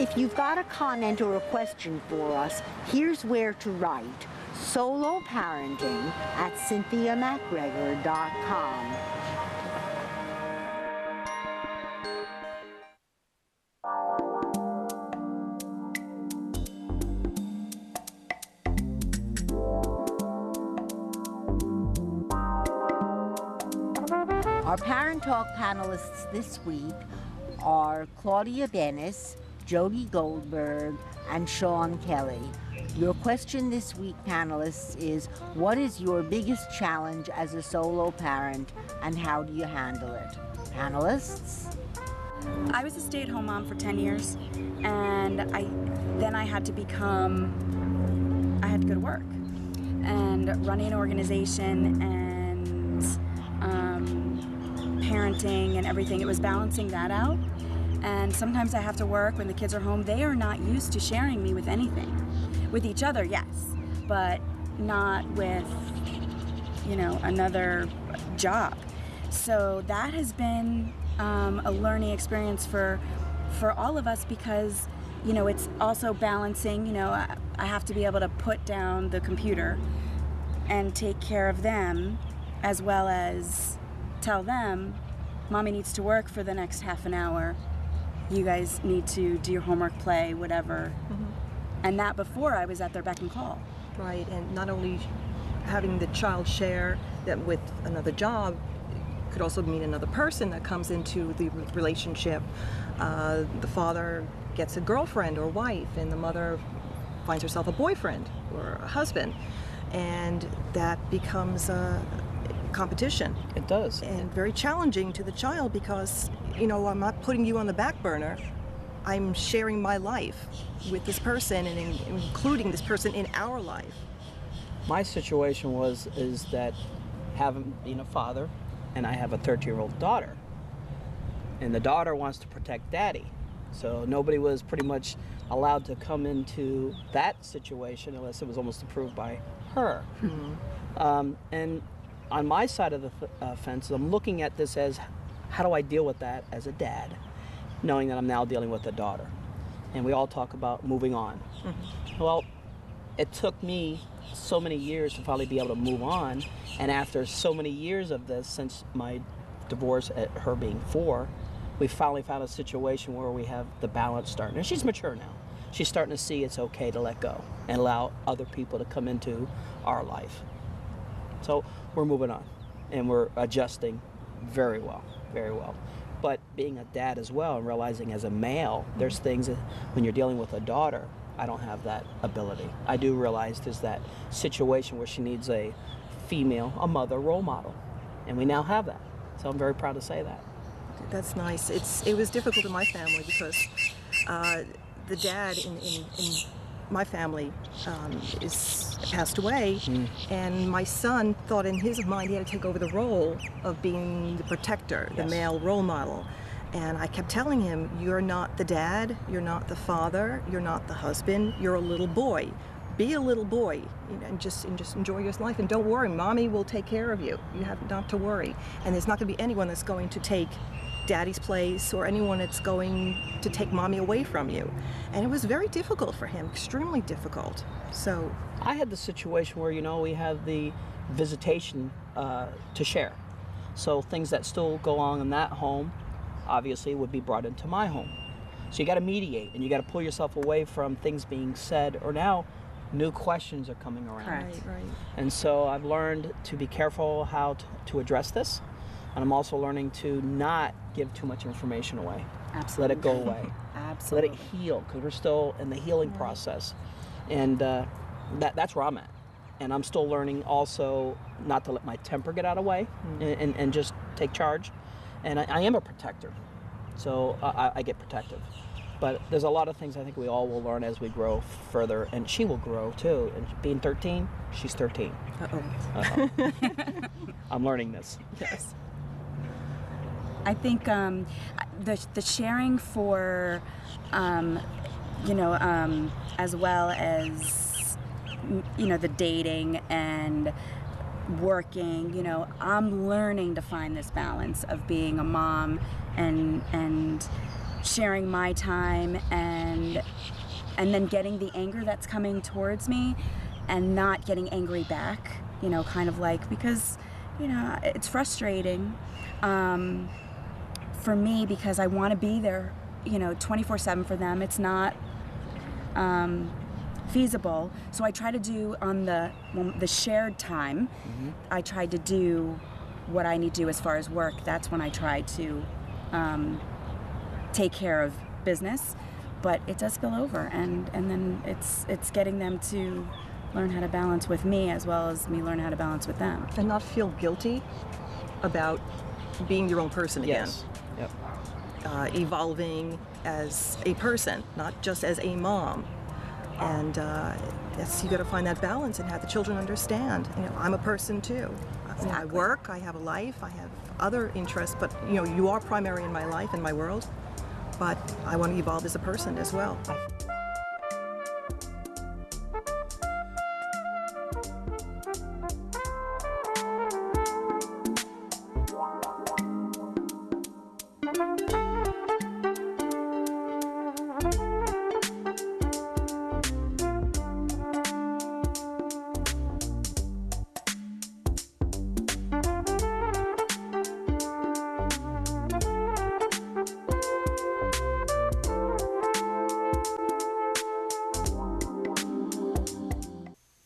If you've got a comment or a question for us, here's where to write. soloparenting@cynthiamacgregor.com. Our Parent Talk panelists this week are Claudia Bennis, Jodi Goldberg, and Sean Kelley. Your question this week, panelists, is what is your biggest challenge as a solo parent and how do you handle it? Panelists? I was a stay-at-home mom for 10 years, and then I had to go to work and running an organization and parenting and everything. It was balancing that out. And sometimes I have to work when the kids are home. They are not used to sharing me with anything. With each other, yes, but not with, another job. So that has been a learning experience for all of us because, it's also balancing, I have to be able to put down the computer and take care of them as well as tell them, Mommy needs to work for the next half an hour. You guys need to do your homework, play, whatever. Mm-hmm. And that before I was at their beck and call. Right, and not only having the child share that with another job, could also mean another person that comes into the relationship. The father gets a girlfriend or wife, and the mother finds herself a boyfriend or a husband. And that becomes a competition. It does. And very challenging to the child because, I'm not putting you on the back burner. I'm sharing my life with this person and including this person in our life. My situation is that having been a father, and I have a 13-year-old daughter, and the daughter wants to protect daddy. So nobody was pretty much allowed to come into that situation unless it was almost approved by her. Mm-hmm. And on my side of the fence, I'm looking at this as, how do I deal with that as a dad, knowing that I'm now dealing with a daughter? And we all talk about moving on. Mm-hmm. Well, it took me so many years to finally be able to move on. And after so many years of this, since my divorce at her being 4, we finally found a situation where we have the balance starting. And she's mature now. She's starting to see it's okay to let go and allow other people to come into our life. So we're moving on and we're adjusting very well, very well. But being a dad as well and realizing as a male, there's things that when you're dealing with a daughter, I don't have that ability. I do realize there's that situation where she needs a mother role model. And we now have that. So I'm very proud to say that. That's nice. It was difficult in my family because the dad in my family is passed away, and my son thought in his mind he had to take over the role of being the protector, the male role model. And I kept telling him, you're not the dad, you're not the father, you're not the husband, you're a little boy. Be a little boy, and just enjoy your life, and don't worry, Mommy will take care of you. You have not to worry. And there's not going to be anyone that's going to take Daddy's place or anyone that's going to take Mommy away from you. And it was very difficult for him, extremely difficult. So I had the situation where, we have the visitation to share. So things that still go on in that home, obviously, would be brought into my home. So you got to mediate, and you got to pull yourself away from things being said, or now new questions are coming around. Right. And so I've learned to be careful how to address this. And I'm also learning to not give too much information away. Absolutely. Let it go away. Absolutely. Let it heal, because we're still in the healing process. And that's where I'm at. And I'm still learning also not to let my temper get out of the way and just take charge. And I am a protector, so I get protective. But there's a lot of things I think we all will learn as we grow further, and she will grow too. And being 13, she's 13. Uh-oh. I'm learning this. Yes. I think the sharing for, as well as, the dating and working, I'm learning to find this balance of being a mom and sharing my time and then getting the anger that's coming towards me and not getting angry back, you know, kind of like, because, you know, it's frustrating for me because I want to be there, you know, 24/7 for them. It's not feasible. So I try to do on the shared time, I tried to do what I need to do as far as work. That's when I try to take care of business, but it does spill over, and then it's getting them to learn how to balance with me as well as me learn how to balance with them. And not feel guilty about being your own person again. Yes. Yep. Evolving as a person, not just as a mom. And you got to find that balance and have the children understand. You know, I'm a person too. Exactly. I work, I have a life, I have other interests, but you know, you are primary in my life, in my world. But I want to evolve as a person as well.